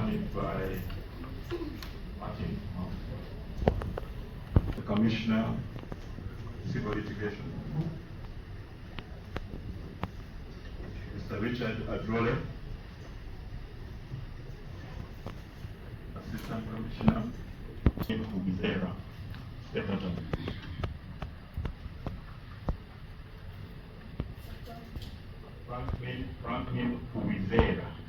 accompanied by Martin, the Commissioner, Civil Litigation, Mr. Richard Adrole, Assistant Commissioner, Kim Kubizera, Secretary. Franklin Kubizera.